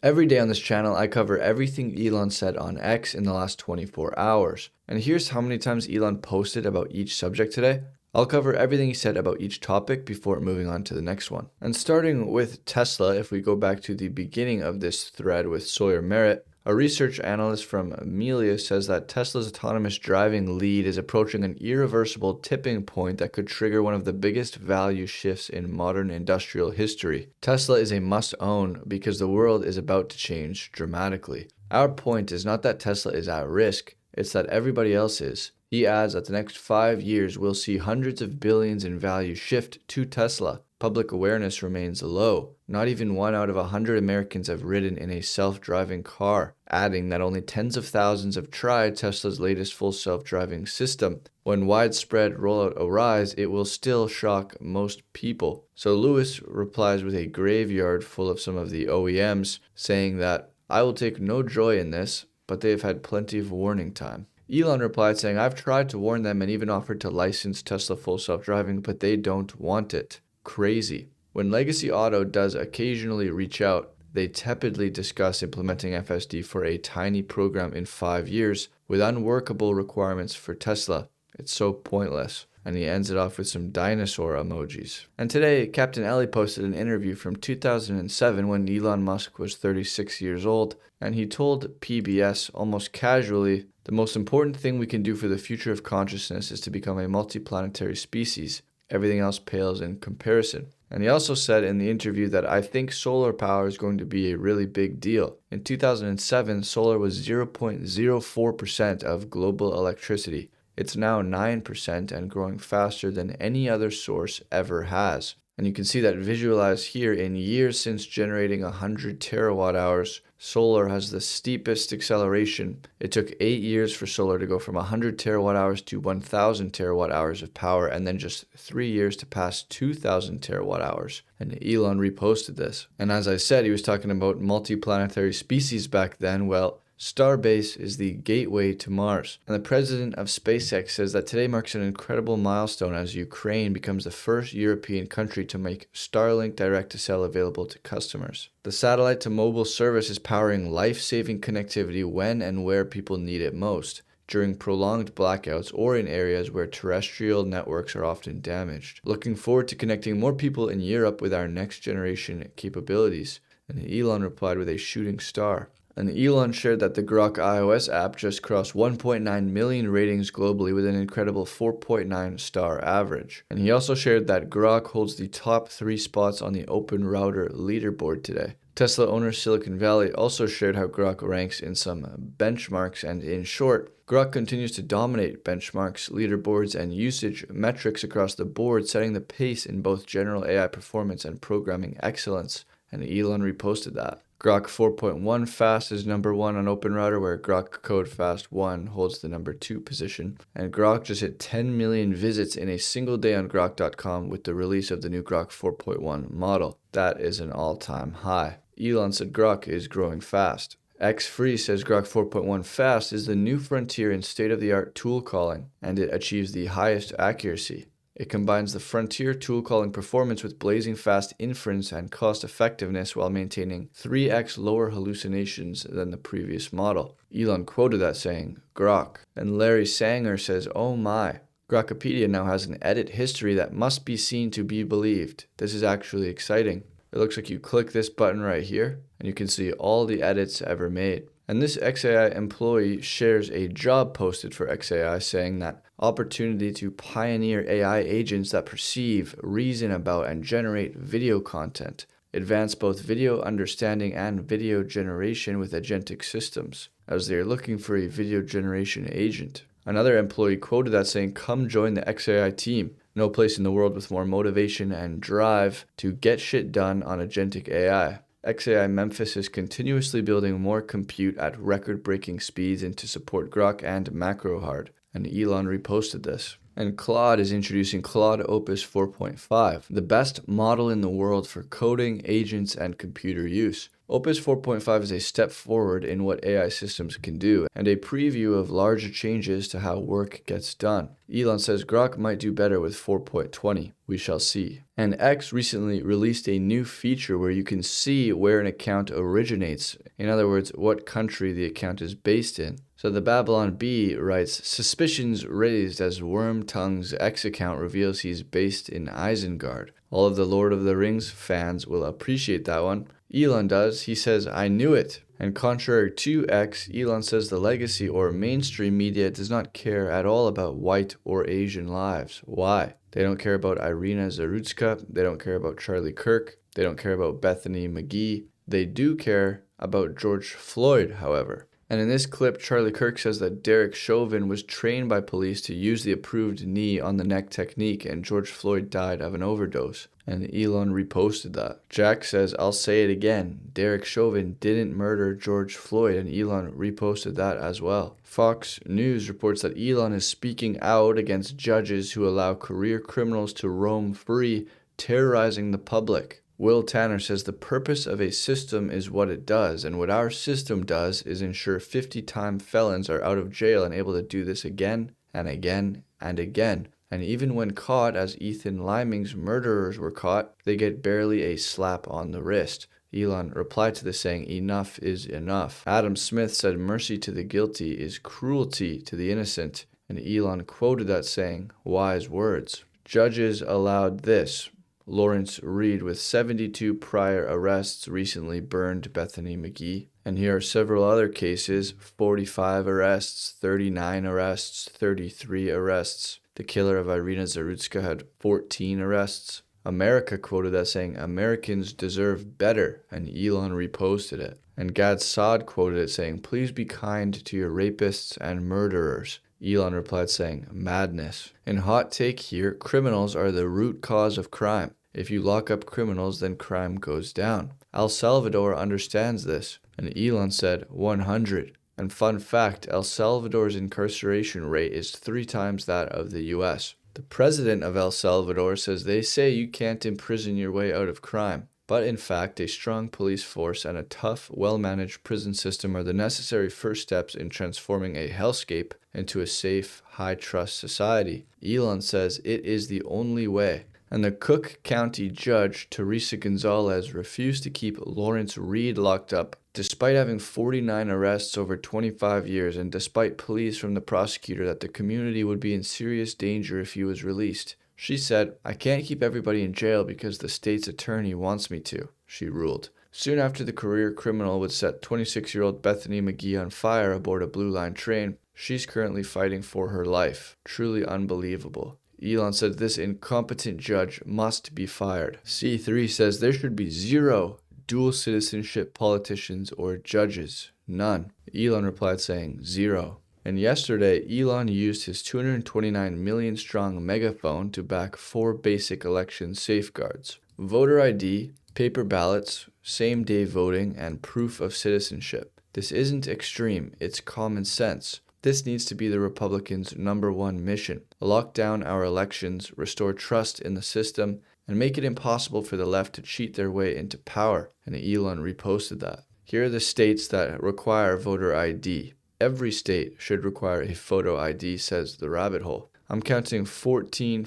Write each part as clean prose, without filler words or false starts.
Every day on this channel, I cover everything Elon said on X in the last 24 hours. And here's how many times Elon posted about each subject today. I'll cover everything he said about each topic before moving on to the next one. And starting with Tesla, if we go back to the beginning of this thread with Sawyer Merritt, a research analyst from Amelia says that Tesla's autonomous driving lead is approaching an irreversible tipping point that could trigger one of the biggest value shifts in modern industrial history. Tesla is a must-own because the world is about to change dramatically. Our point is not that Tesla is at risk, it's that everybody else is. He adds that the next 5 years we'll see hundreds of billions in value shift to Tesla. Public awareness remains low. Not even 1 out of 100 Americans have ridden in a self-driving car, adding that only tens of thousands have tried Tesla's latest full self-driving system. When widespread rollout arrives, it will still shock most people. So Lewis replies with a graveyard full of some of the OEMs, saying that, "I will take no joy in this, but they have had plenty of warning time." Elon replied saying, "I've tried to warn them and even offered to license Tesla full self-driving, but they don't want it." Crazy. When Legacy Auto does occasionally reach out, they tepidly discuss implementing FSD for a tiny program in 5 years with unworkable requirements for Tesla. It's so pointless. And he ends it off with some dinosaur emojis. And today, Captain Ellie posted an interview from 2007 when Elon Musk was 36 years old, and he told PBS almost casually, "The most important thing we can do for the future of consciousness is to become a multiplanetary species. Everything else pales in comparison." And he also said in the interview that, "I think solar power is going to be a really big deal." In 2007, solar was 0.04% of global electricity. It's now 9% and growing faster than any other source ever has. And you can see that visualized here. In years since generating 100 terawatt hours, solar has the steepest acceleration. It took 8 years for solar to go from 100 terawatt hours to 1,000 terawatt hours of power, and then just 3 years to pass 2,000 terawatt hours. And Elon reposted this. And as I said, he was talking about multiplanetary species back then. Well, Starbase is the gateway to Mars. And the president of SpaceX says that today marks an incredible milestone as Ukraine becomes the first European country to make Starlink direct-to-cell available to customers. The satellite-to-mobile service is powering life-saving connectivity when and where people need it most, during prolonged blackouts or in areas where terrestrial networks are often damaged. Looking forward to connecting more people in Europe with our next-generation capabilities. And Elon replied with a shooting star. And Elon shared that the Grok iOS app just crossed 1.9 million ratings globally with an incredible 4.9 star average. And he also shared that Grok holds the top 3 spots on the Open Router leaderboard today. Tesla owner Silicon Valley also shared how Grok ranks in some benchmarks, and in short, Grok continues to dominate benchmarks, leaderboards, and usage metrics across the board, setting the pace in both general AI performance and programming excellence. And Elon reposted that. Grok 4.1 Fast is number 1 on Open Router, where Grok Code Fast 1 holds the number 2 position. And Grok just hit 10 million visits in a single day on Grok.com with the release of the new Grok 4.1 model. That is an all-time high. Elon said Grok is growing fast. X-Free says Grok 4.1 Fast is the new frontier in state-of-the-art tool calling, and it achieves the highest accuracy. It combines the frontier tool calling performance with blazing fast inference and cost effectiveness while maintaining 3x lower hallucinations than the previous model. Elon quoted that saying, "Grok." And Larry Sanger says, "Oh my. Grokopedia now has an edit history that must be seen to be believed. This is actually exciting. It looks like you click this button right here, and you can see all the edits ever made." And this XAI employee shares a job posted for XAI saying that opportunity to pioneer AI agents that perceive, reason about, and generate video content, advance both video understanding and video generation with agentic systems, as they are looking for a video generation agent. Another employee quoted that saying, "Come join the XAI team. No place in the world with more motivation and drive to get shit done on agentic AI." XAI Memphis is continuously building more compute at record-breaking speeds and to support Grok and MacroHard, and Elon reposted this. And Claude is introducing Claude Opus 4.5, the best model in the world for coding, agents, and computer use. Opus 4.5 is a step forward in what AI systems can do, and a preview of larger changes to how work gets done. Elon says Grok might do better with 4.20. We shall see. And X recently released a new feature where you can see where an account originates. In other words, what country the account is based in. So the Babylon Bee writes, suspicions raised as Wormtongue's X account reveals he's based in Isengard. All of the Lord of the Rings fans will appreciate that one. Elon does. He says, I knew it. And contrary to X, Elon says the legacy or mainstream media does not care at all about white or Asian lives. Why? They don't care about Irina Zarutska. They don't care about Charlie Kirk. They don't care about Bethany McGee. They do care about George Floyd, however. And in this clip, Charlie Kirk says that Derek Chauvin was trained by police to use the approved knee on the neck technique, and George Floyd died of an overdose. And Elon reposted that. Jack says, I'll say it again. Derek Chauvin didn't murder George Floyd, and Elon reposted that as well. Fox News reports that Elon is speaking out against judges who allow career criminals to roam free, terrorizing the public. Will Tanner says the purpose of a system is what it does, and what our system does is ensure 50-time felons are out of jail and able to do this again and again and again. And even when caught, as Ethan Liming's murderers were caught, they get barely a slap on the wrist. Elon replied to this saying, enough is enough. Adam Smith said mercy to the guilty is cruelty to the innocent, and Elon quoted that saying, wise words. Judges allowed this. Lawrence Reed, with 72 prior arrests, recently burned Bethany McGee. And here are several other cases: 45 arrests, 39 arrests, 33 arrests. The killer of Irina Zarutska had 14 arrests. America quoted that saying, Americans deserve better, and Elon reposted it. And Gad Saad quoted it saying, please be kind to your rapists and murderers. Elon replied saying, madness. In hot take here, criminals are the root cause of crime. If you lock up criminals, then crime goes down. El Salvador understands this. And Elon said 100. And fun fact, El Salvador's incarceration rate is 3 times that of the US. The president of El Salvador says they say you can't imprison your way out of crime. But in fact, a strong police force and a tough, well-managed prison system are the necessary first steps in transforming a hellscape into a safe, high-trust society. Elon says it is the only way. And the Cook County judge, Teresa Gonzalez, refused to keep Lawrence Reed locked up, despite having 49 arrests over 25 years and despite pleas from the prosecutor that the community would be in serious danger if he was released. She said, I can't keep everybody in jail because the state's attorney wants me to, she ruled. Soon after the career criminal would set 26-year-old Bethany McGee on fire aboard a Blue Line train, she's currently fighting for her life. Truly unbelievable. Elon said this incompetent judge must be fired. C3 says there should be 0 dual citizenship politicians or judges. None. Elon replied saying 0. And yesterday, Elon used his 229 million strong megaphone to back 4 basic election safeguards: voter ID, paper ballots, same-day voting, and proof of citizenship. This isn't extreme, it's common sense. This needs to be the Republicans' #1 mission: lock down our elections, restore trust in the system, and make it impossible for the left to cheat their way into power. And Elon reposted that. Here are the states that require voter ID. Every state should require a photo ID, says the rabbit hole. I'm counting 15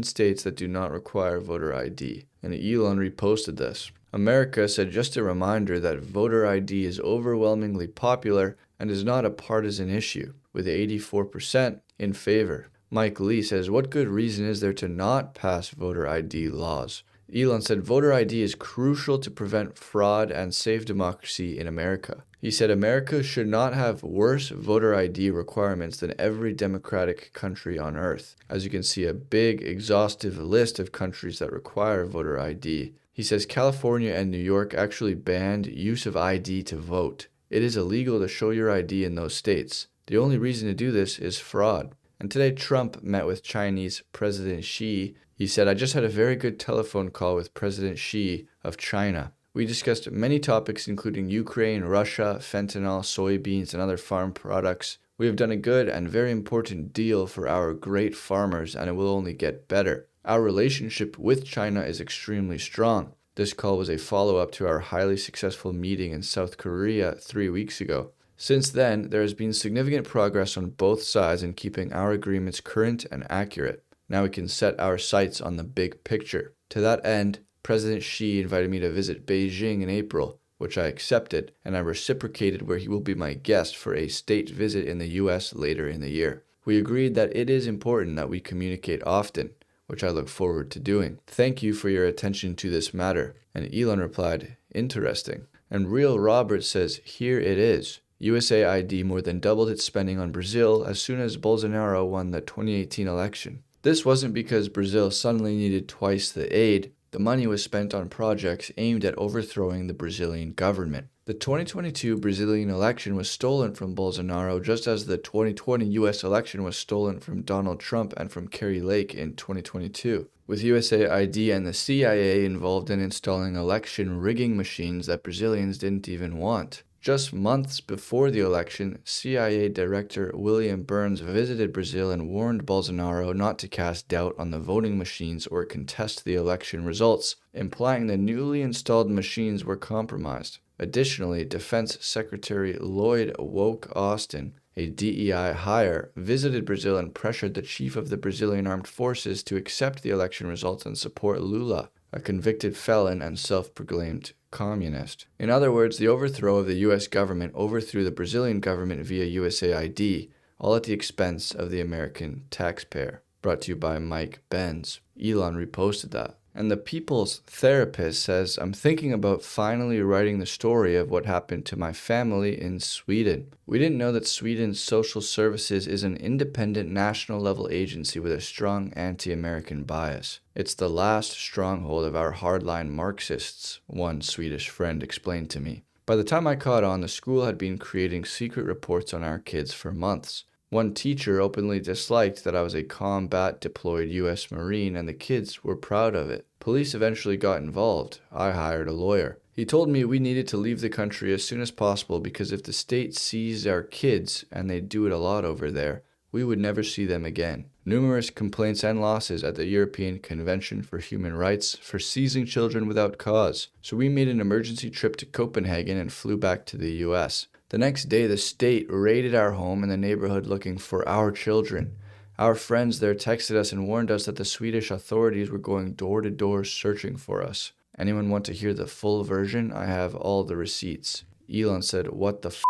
states that do not require voter ID. And Elon reposted this. America said just a reminder that voter ID is overwhelmingly popular and is not a partisan issue, with 84% in favor. Mike Lee says, what good reason is there to not pass voter ID laws? Elon said voter ID is crucial to prevent fraud and save democracy in America. He said America should not have worse voter ID requirements than every democratic country on earth. As you can see, a big, exhaustive list of countries that require voter ID. He says California and New York actually banned use of ID to vote. It is illegal to show your ID in those states. The only reason to do this is fraud. And today Trump met with Chinese President Xi. He said, I just had a very good telephone call with President Xi of China. We discussed many topics including Ukraine, Russia, fentanyl, soybeans, and other farm products. We have done a good and very important deal for our great farmers, and it will only get better. Our relationship with China is extremely strong. This call was a follow-up to our highly successful meeting in South Korea 3 weeks ago. Since then, there has been significant progress on both sides in keeping our agreements current and accurate. Now we can set our sights on the big picture. To that end, President Xi invited me to visit Beijing in April, which I accepted, and I reciprocated where he will be my guest for a state visit in the US later in the year. We agreed that it is important that we communicate often, which I look forward to doing. Thank you for your attention to this matter. And Elon replied, interesting. And Real Robert says, here it is. USAID more than doubled its spending on Brazil as soon as Bolsonaro won the 2018 election. This wasn't because Brazil suddenly needed twice the aid. The money was spent on projects aimed at overthrowing the Brazilian government. The 2022 Brazilian election was stolen from Bolsonaro just as the 2020 US election was stolen from Donald Trump and from Kari Lake in 2022, with USAID and the CIA involved in installing election rigging machines that Brazilians didn't even want. Just months before the election, CIA Director William Burns visited Brazil and warned Bolsonaro not to cast doubt on the voting machines or contest the election results, implying the newly installed machines were compromised. Additionally, Defense Secretary Lloyd Woke Austin, a DEI hire, visited Brazil and pressured the chief of the Brazilian Armed Forces to accept the election results and support Lula, a convicted felon and self-proclaimed communist. In other words, the overthrow of the US government overthrew the Brazilian government via USAID, all at the expense of the American taxpayer. Brought to you by Mike Benz. Elon reposted that. And the People's Therapist says, I'm thinking about finally writing the story of what happened to my family in Sweden. We didn't know that Sweden's Social Services is an independent national level agency with a strong anti-American bias. It's the last stronghold of our hardline Marxists, one Swedish friend explained to me. By the time I caught on, the school had been creating secret reports on our kids for months. One teacher openly disliked that I was a combat deployed US Marine, and the kids were proud of it. Police eventually got involved. I hired a lawyer. He told me we needed to leave the country as soon as possible because if the state seized our kids, and they do it a lot over there, we would never see them again. Numerous complaints and losses at the European Convention for Human Rights for seizing children without cause. So we made an emergency trip to Copenhagen and flew back to the US. The next day, the state raided our home in the neighborhood looking for our children. Our friends there texted us and warned us that the Swedish authorities were going door to door searching for us. Anyone want to hear the full version? I have all the receipts. Elon said, what the f***?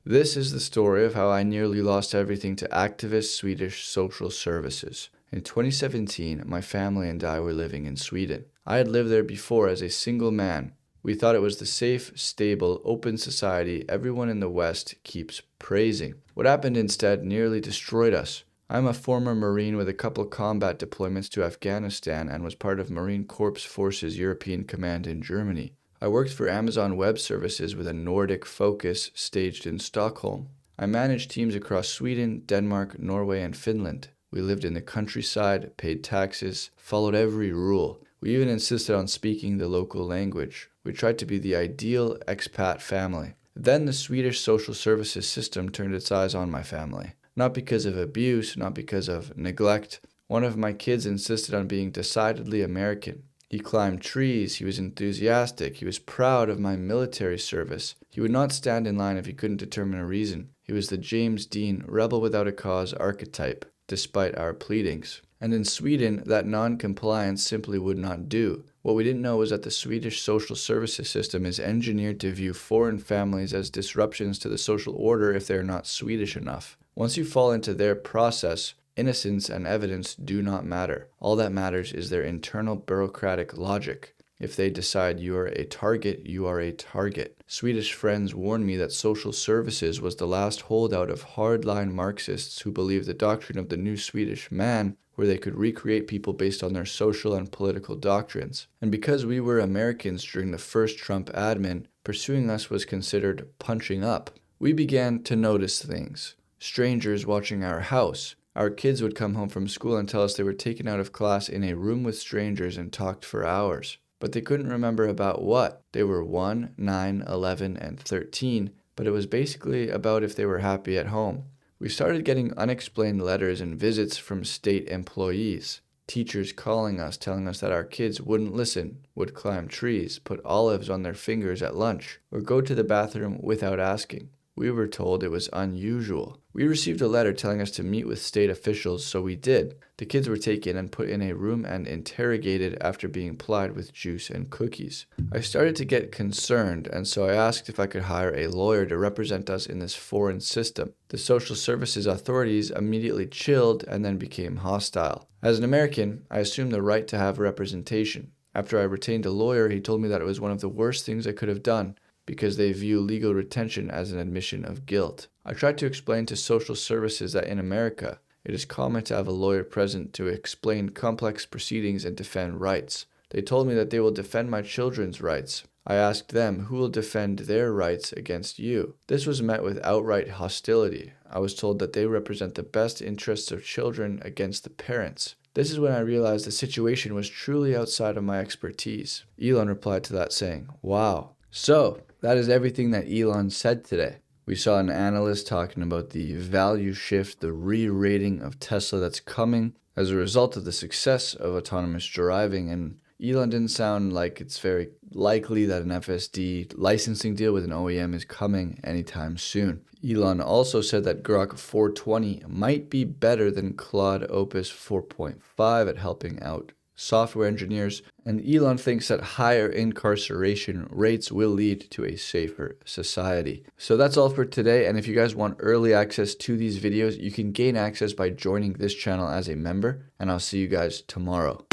This is the story of how I nearly lost everything to activist Swedish Social Services. In 2017, my family and I were living in Sweden. I had lived there before as a single man. We thought it was the safe, stable, open society everyone in the West keeps praising. What happened instead nearly destroyed us. I'm a former Marine with a couple combat deployments to Afghanistan and was part of Marine Corps Forces European Command in Germany. I worked for Amazon Web Services with a Nordic focus staged in Stockholm. I managed teams across Sweden, Denmark, Norway, and Finland. We lived in the countryside, paid taxes, followed every rule. We even insisted on speaking the local language. We tried to be the ideal expat family. Then the Swedish Social Services system turned its eyes on my family. Not because of abuse, not because of neglect. One of my kids insisted on being decidedly American. He climbed trees, he was enthusiastic, he was proud of my military service. He would not stand in line if he couldn't determine a reason. He was the James Dean, rebel without a cause archetype, despite our pleadings. And in Sweden, that non-compliance simply would not do. What we didn't know was that the Swedish social services system is engineered to view foreign families as disruptions to the social order if they are not Swedish enough. Once you fall into their process, innocence and evidence do not matter. All that matters is their internal bureaucratic logic. If they decide you are a target, you are a target. Swedish friends warned me that social services was the last holdout of hardline Marxists who believed the doctrine of the new Swedish man, where they could recreate people based on their social and political doctrines. And because we were Americans during the first Trump admin, pursuing us was considered punching up. We began to notice things. Strangers watching our house. Our kids would come home from school and tell us they were taken out of class in a room with strangers and talked for hours. But they couldn't remember about what. They were 1, 9, 11, and 13, but it was basically about if they were happy at home. We started getting unexplained letters and visits from state employees. Teachers calling us, telling us that our kids wouldn't listen, would climb trees, put olives on their fingers at lunch, or go to the bathroom without asking. We were told it was unusual. We received a letter telling us to meet with state officials, so we did. The kids were taken and put in a room and interrogated after being plied with juice and cookies. I started to get concerned, and so I asked if I could hire a lawyer to represent us in this foreign system. The social services authorities immediately chilled and then became hostile. As an American, I assumed the right to have representation. After I retained a lawyer, he told me that it was one of the worst things I could have done, because they view legal retention as an admission of guilt. I tried to explain to social services that in America, it is common to have a lawyer present to explain complex proceedings and defend rights. They told me that they will defend my children's rights. I asked them who will defend their rights against you. This was met with outright hostility. I was told that they represent the best interests of children against the parents. This is when I realized the situation was truly outside of my expertise. Elon replied to that saying, "Wow." So, that is everything that Elon said today. We saw an analyst talking about the value shift, the re-rating of Tesla that's coming as a result of the success of autonomous driving, and Elon didn't sound like it's very likely that an FSD licensing deal with an OEM is coming anytime soon. Elon also said that Grok 420 might be better than Claude Opus 4.5 at helping out software engineers, and Elon thinks that higher incarceration rates will lead to a safer society. So that's all for today, and if you guys want early access to these videos, you can gain access by joining this channel as a member, and I'll see you guys tomorrow.